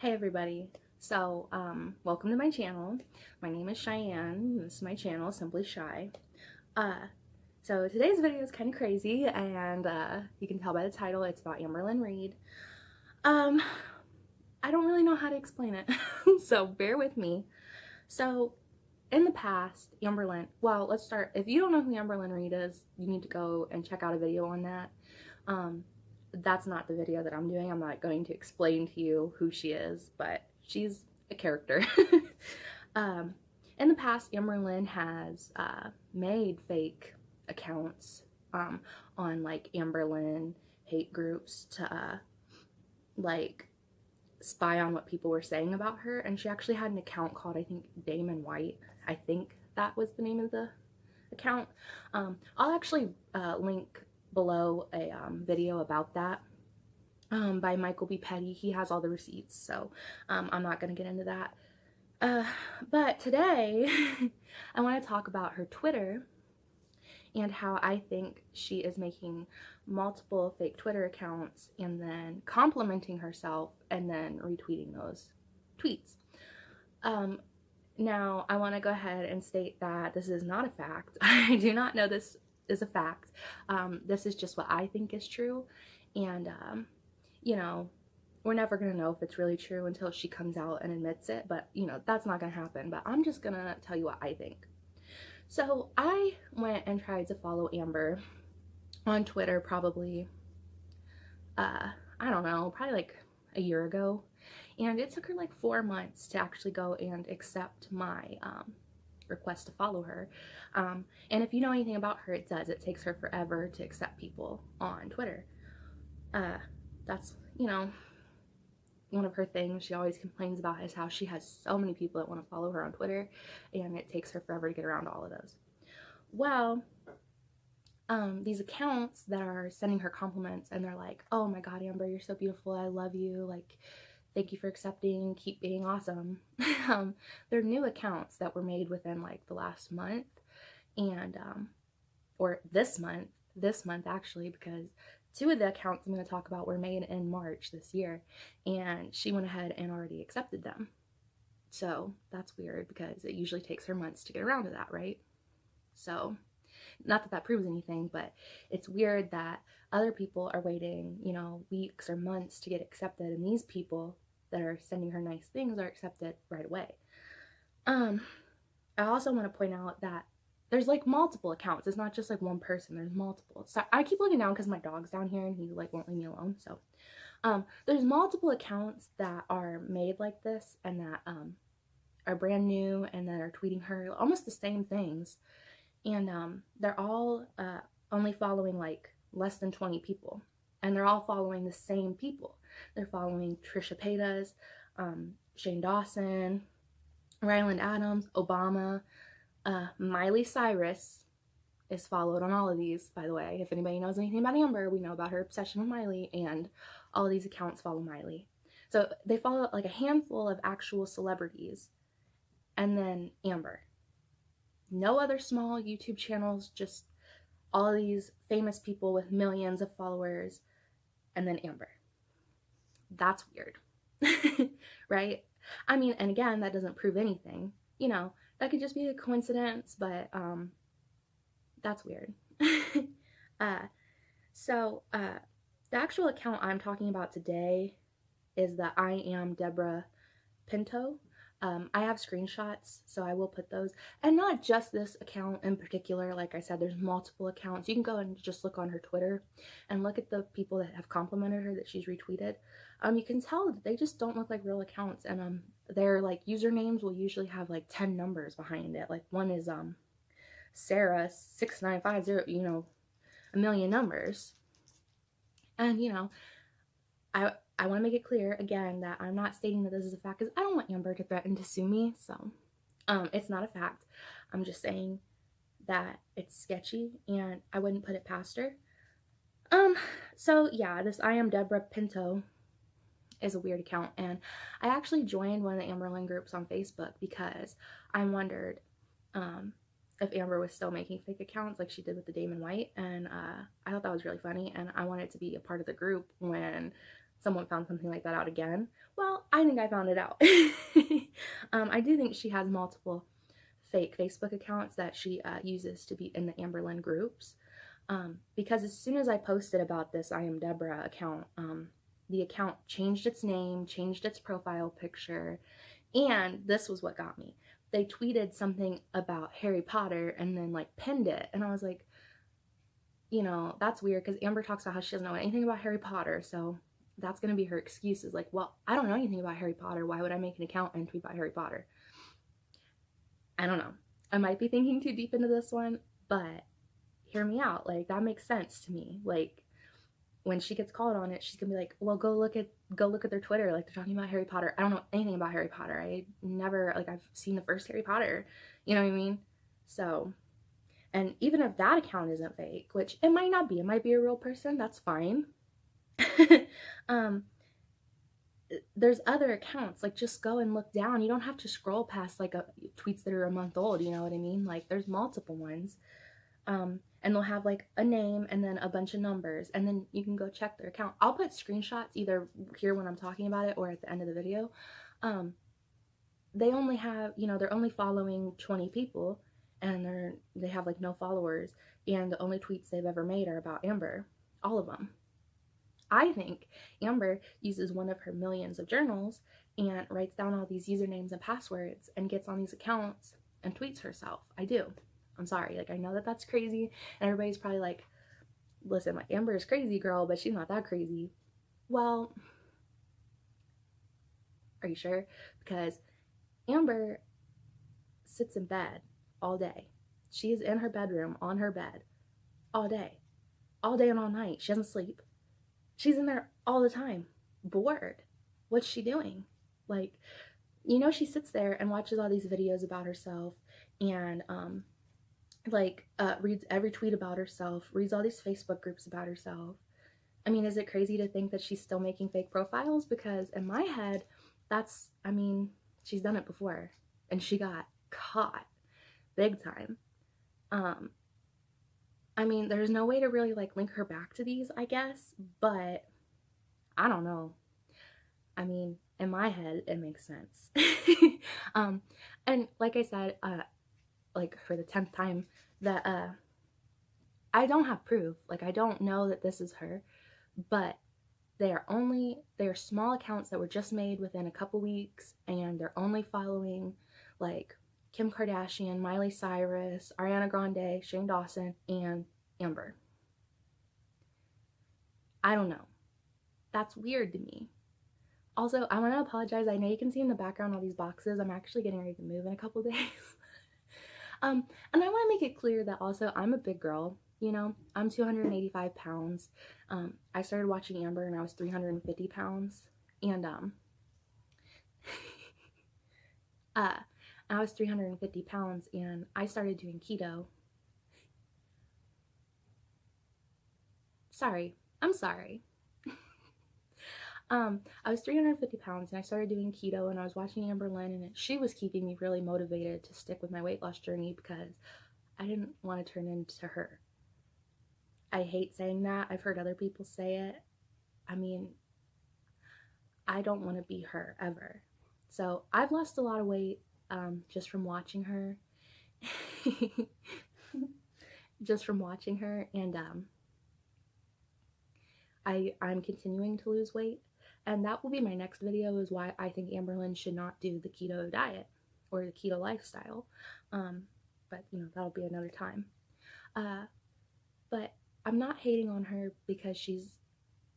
Hey everybody. Welcome to my channel. My name is Cheyenne. This is my channel, Simply Shy. Uh, Today's video is kind of crazy, and you can tell by the title, it's about Amberlynn Reid. Um, I don't really know how to explain it, so bear with me. So, in the past, well, let's start. If you don't know who Amberlynn Reid is, you need to go and check out a video on that. That's not the video that I'm doing. I'm not going to explain to you who she is, but she's a character. um, in the past, Amberlynn has made fake accounts on like Amberlynn hate groups to like spy on what people were saying about her, and she actually had an account called, I think, Damon White. I think that was the name of the account. I'll actually link below a video about that by Michael B. Petty. He has all the receipts, so I'm not going to get into that. But today, I want to talk about her Twitter and how I think she is making multiple fake Twitter accounts and then complimenting herself and then retweeting those tweets. Now, I want to go ahead and state that this is not a fact. I do not know this is a fact. This is just what I think is true, and you know, we're never gonna know if it's really true until she comes out and admits it, but you know, that's not gonna happen. But I'm just gonna tell you what I think. So I went and tried to follow Amber on Twitter probably I don't know, probably like a year ago, and it took her like 4 months to actually go and accept my request to follow her. And if you know anything about her, it takes her forever to accept people on Twitter. That's, you know, one of her things she always complains about is how she has so many people that want to follow her on Twitter, and it takes her forever to get around all of those. Well, these accounts that are sending her compliments, and they're like, oh my god, Amber, you're so beautiful, I love you, like, thank you for accepting, keep being awesome. They're new accounts that were made within like the last month, and or this month actually, because 2 of the accounts I'm going to talk about were made in March this year, and she went ahead and already accepted them. So that's weird because it usually takes her months to get around to that, right? So not that that proves anything, but it's weird that other people are waiting, you know, weeks or months to get accepted, and these people that are sending her nice things are accepted right away. I also want to point out that there's like multiple accounts. It's not just like one person, there's multiple. So I keep looking down because my dog's down here and he like won't leave me alone. So there's multiple accounts that are made like this and that are brand new and that are tweeting her almost the same things. And they're all only following like less than 20 people, and they're all following the same people. They're following Trisha Paytas, Shane Dawson, Ryland Adams, Obama, Miley Cyrus is followed on all of these, by the way. If anybody knows anything about Amber, we know about her obsession with Miley, and all of these accounts follow Miley. So they follow like a handful of actual celebrities, and then Amber. No other small YouTube channels, just all of these famous people with millions of followers, and then Amber. That's weird, right? I mean, and again, that doesn't prove anything. You know, that could just be a coincidence, but that's weird. The actual account I'm talking about today is the I Am Deborah Pinto. I have screenshots, so I will put those. And not just this account in particular. Like I said, there's multiple accounts. You can go and just look on her Twitter and look at the people that have complimented her that she's retweeted. You can tell that they just don't look like real accounts, and their like usernames will usually have like 10 numbers behind it. Like one is Sarah 6950, you know, a million numbers. And you know, I want to make it clear again that I'm not stating that this is a fact because I don't want Amber to threaten to sue me. So it's not a fact. I'm just saying that it's sketchy and I wouldn't put it past her. So yeah, this I Am Deborah Pinto is a weird account, and I actually joined one of the Amberlynn groups on Facebook because I wondered if Amber was still making fake accounts like she did with the Damon White, and I thought that was really funny, and I wanted to be a part of the group when someone found something like that out again. Well, I think I found it out. I do think she has multiple fake Facebook accounts that she uses to be in the Amberlynn groups. Because as soon as I posted about this I Am Deborah account, the account changed its name, changed its profile picture, and this was what got me. They tweeted something about Harry Potter and then like pinned it, and I was like, you know, that's weird because Amber talks about how she doesn't know anything about Harry Potter, so that's going to be her excuse, is like, well, I don't know anything about Harry Potter. Why would I make an account and tweet about Harry Potter? I don't know. I might be thinking too deep into this one, but hear me out. Like, that makes sense to me. Like, when she gets called on it, she's gonna be like, well, go look at their Twitter. Like, they're talking about Harry Potter. I don't know anything about Harry Potter. I never, like, I've seen the first Harry Potter. You know what I mean? So, and even if that account isn't fake, which it might not be, it might be a real person, that's fine. There's other accounts. Like, just go and look down. You don't have to scroll past like tweets that are a month old. You know what I mean? Like, there's multiple ones. And they'll have like a name and then a bunch of numbers, and then you can go check their account. I'll put screenshots either here when I'm talking about it or at the end of the video. They only have, you know, they're only following 20 people, and they have like no followers, and the only tweets they've ever made are about Amber, all of them. I think Amber uses one of her millions of journals and writes down all these usernames and passwords and gets on these accounts and tweets herself. I do. I'm sorry. Like, I know that that's crazy, and everybody's probably like, listen, like, Amber is crazy, girl, but she's not that crazy. Well, are you sure? Because Amber sits in bed all day. She is in her bedroom, on her bed, all day and all night. She doesn't sleep. She's in there all the time, bored. What's she doing? Like, you know, she sits there and watches all these videos about herself, and reads every tweet about herself, reads all these Facebook groups about herself. I mean, is it crazy to think that she's still making fake profiles? Because in my head, that's, I mean, she's done it before, and she got caught big time. I mean, there's no way to really like link her back to these, I guess, but I don't know. I mean, in my head, it makes sense. And like I said, like for the 10th time, that I don't have proof. Like, I don't know that this is her, but they are small accounts that were just made within a couple weeks, and they're only following like Kim Kardashian, Miley Cyrus, Ariana Grande, Shane Dawson, and Amber. I don't know. That's weird to me. Also, I want to apologize. I know you can see in the background all these boxes. I'm actually getting ready to move in a couple days. And I want to make it clear that also I'm a big girl, you know, I'm 285 pounds. I started watching Amber and I was 350 pounds, and I was 350 pounds, and I started doing keto. I'm sorry. I was 350 pounds and I started doing keto, and I was watching Amberlynn, and she was keeping me really motivated to stick with my weight loss journey because I didn't want to turn into her. I hate saying that. I've heard other people say it. I mean, I don't want to be her ever. So I've lost a lot of weight just from watching her. Just from watching her, and I'm continuing to lose weight. And that will be my next video, is why I think Amberlynn should not do the keto diet or the keto lifestyle. But, you know, that'll be another time. But I'm not hating on her because she's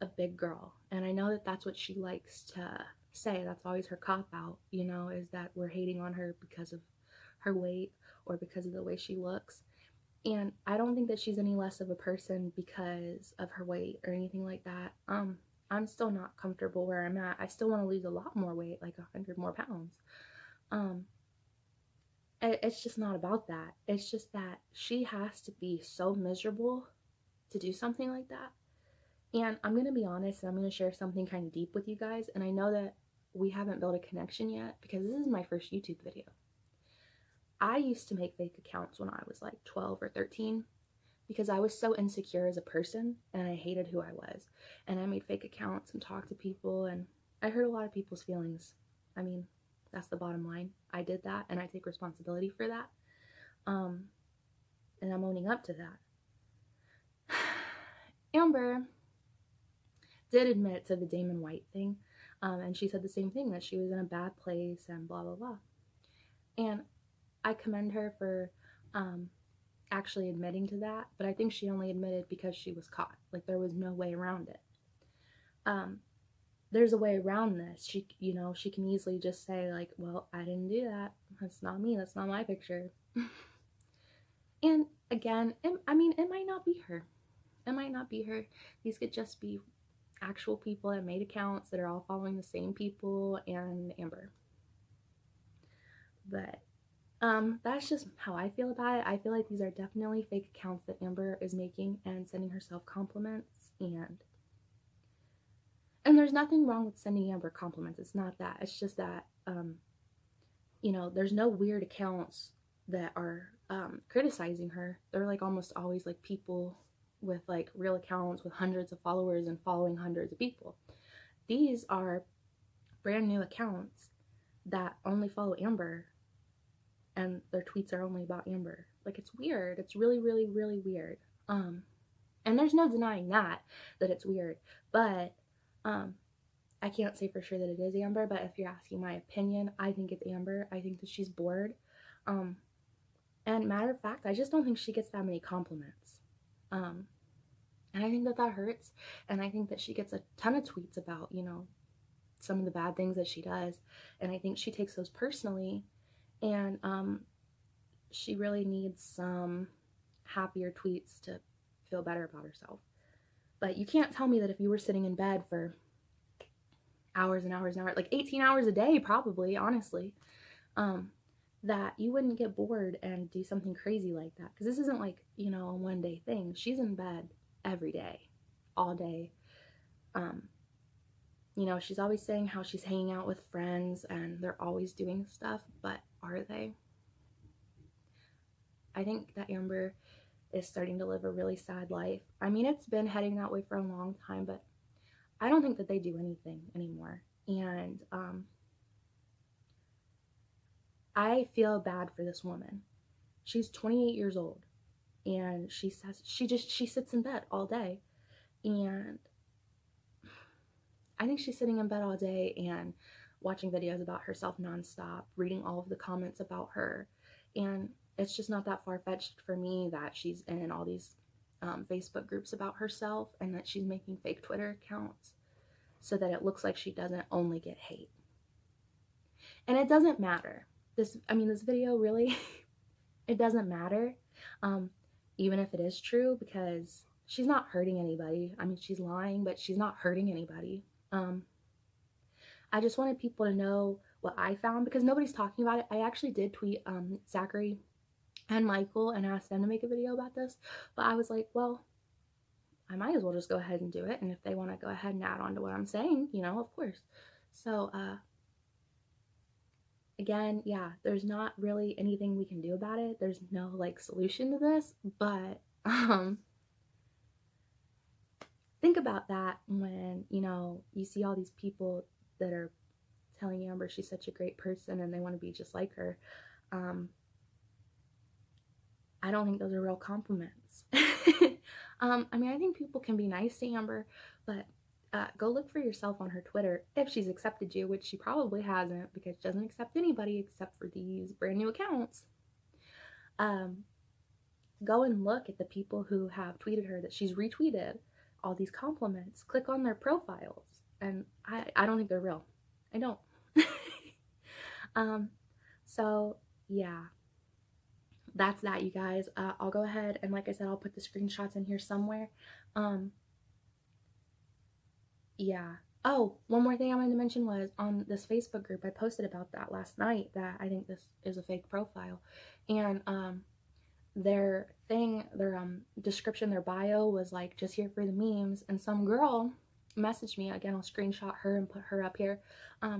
a big girl. And I know that that's what she likes to say. That's always her cop-out, you know, is that we're hating on her because of her weight or because of the way she looks. And I don't think that she's any less of a person because of her weight or anything like that. I'm still not comfortable where I'm at. I still want to lose a lot more weight, like 100 more pounds. It's just not about that. It's just that she has to be so miserable to do something like that. And I'm going to be honest, and I'm going to share something kind of deep with you guys. And I know that we haven't built a connection yet because this is my first YouTube video. I used to make fake accounts when I was like 12 or 13 because I was so insecure as a person and I hated who I was. And I made fake accounts and talked to people, and I hurt a lot of people's feelings. I mean, that's the bottom line. I did that and I take responsibility for that. And I'm owning up to that. Amber did admit to the Damon White thing. And she said the same thing, that she was in a bad place and blah, blah, blah. And I commend her for actually admitting to that, but I think she only admitted because she was caught. Like, there was no way around it. There's a way around this. She can easily just say, like, well, I didn't do that. That's not me. That's not my picture. And again, it might not be her. It might not be her. These could just be actual people that made accounts that are all following the same people and Amber. But that's just how I feel about it. I feel like these are definitely fake accounts that Amber is making and sending herself compliments, and there's nothing wrong with sending Amber compliments. It's not that. It's just that there's no weird accounts that are criticizing her. They're like almost always like people with like real accounts with hundreds of followers and following hundreds of people. These are brand new accounts that only follow Amber, and their tweets are only about Amber. Like, it's weird. It's really, really, really weird. And there's no denying that it's weird. But I can't say for sure that it is Amber, but if you're asking my opinion, I think it's Amber. I think that she's bored. And matter of fact, I just don't think she gets that many compliments. And I think that hurts. And I think that she gets a ton of tweets about, some of the bad things that she does. And I think she takes those personally. And she really needs some happier tweets to feel better about herself. But you can't tell me that if you were sitting in bed for hours and hours and hours, like 18 hours a day probably, honestly, that you wouldn't get bored and do something crazy like that. Because this isn't like, a one-day thing. She's in bed every day, all day. She's always saying how she's hanging out with friends and they're always doing stuff, but are they? I think that Amber is starting to live a really sad life. I mean, it's been heading that way for a long time, but I don't think that they do anything anymore. And I feel bad for this woman. She's 28 years old, and she says she sits in bed all day. And I think she's sitting in bed all day and watching videos about herself nonstop, reading all of the comments about her. And it's just not that far-fetched for me that she's in all these Facebook groups about herself, and that she's making fake Twitter accounts so that it looks like she doesn't only get hate. And it doesn't matter. This video really, it doesn't matter, even if it is true, because she's not hurting anybody. I mean, she's lying, but she's not hurting anybody. I just wanted people to know what I found, because nobody's talking about it. I actually did tweet Zachary and Michael and asked them to make a video about this, but I was like, well, I might as well just go ahead and do it, and if they want to go ahead and add on to what I'm saying, of course. So again, yeah, there's not really anything we can do about it. There's no like solution to this, but think about that when you see all these people that are telling Amber she's such a great person and they want to be just like her. I don't think those are real compliments. I think people can be nice to Amber, but go look for yourself on her Twitter, if she's accepted you, which she probably hasn't, because she doesn't accept anybody except for these brand new accounts. Go and look at the people who have tweeted her that she's retweeted all these compliments. Click on their profiles, and I don't think they're real. I don't. So yeah, that's that, you guys. I'll go ahead and, like I said, I'll put the screenshots in here somewhere. Yeah. Oh, one more thing I wanted to mention was on this Facebook group, I posted about that last night, that I think this is a fake profile. And their description, their bio was like, just here for the memes. And some girl messaged me, again, I'll screenshot her and put her up here.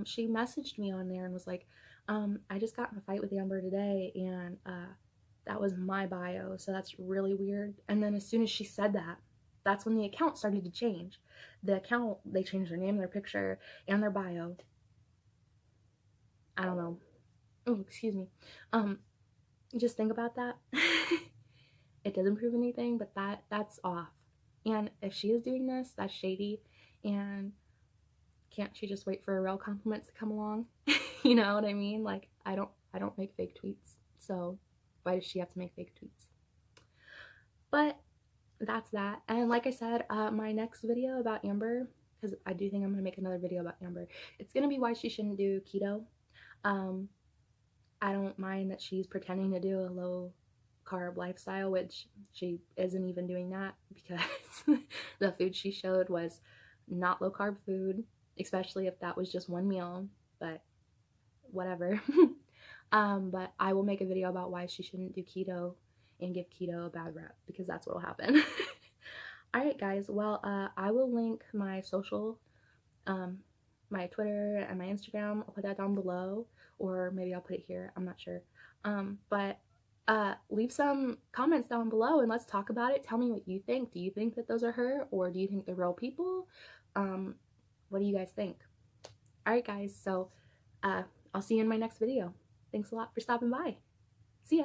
She messaged me on there and was like, I just got in a fight with Amber today, and That was my bio, so that's really weird. And then as soon as she said that, that's when the account started to change. The account, they changed their name, their picture, and their bio. I don't know. Oh, excuse me. Just think about that. It doesn't prove anything, but that's off. And if she is doing this, that's shady. And can't she just wait for a real compliment to come along? You know what I mean? Like, I don't make fake tweets, so why does she have to make fake tweets? But that's that. And like I said, my next video about Amber, because I do think I'm gonna make another video about Amber, it's gonna be why she shouldn't do keto. I don't mind that she's pretending to do a low carb lifestyle, which she isn't even doing that, because the food she showed was not low carb food, especially if that was just one meal, but whatever. But I will make a video about why she shouldn't do keto and give keto a bad rep, because that's what will happen. Alright guys, well, I will link my social, my Twitter and my Instagram. I'll put that down below, or maybe I'll put it here, I'm not sure. But leave some comments down below and let's talk about it. Tell me what you think. Do you think that those are her, or do you think they're real people? What do you guys think? Alright guys, so I'll see you in my next video. Thanks a lot for stopping by. See ya.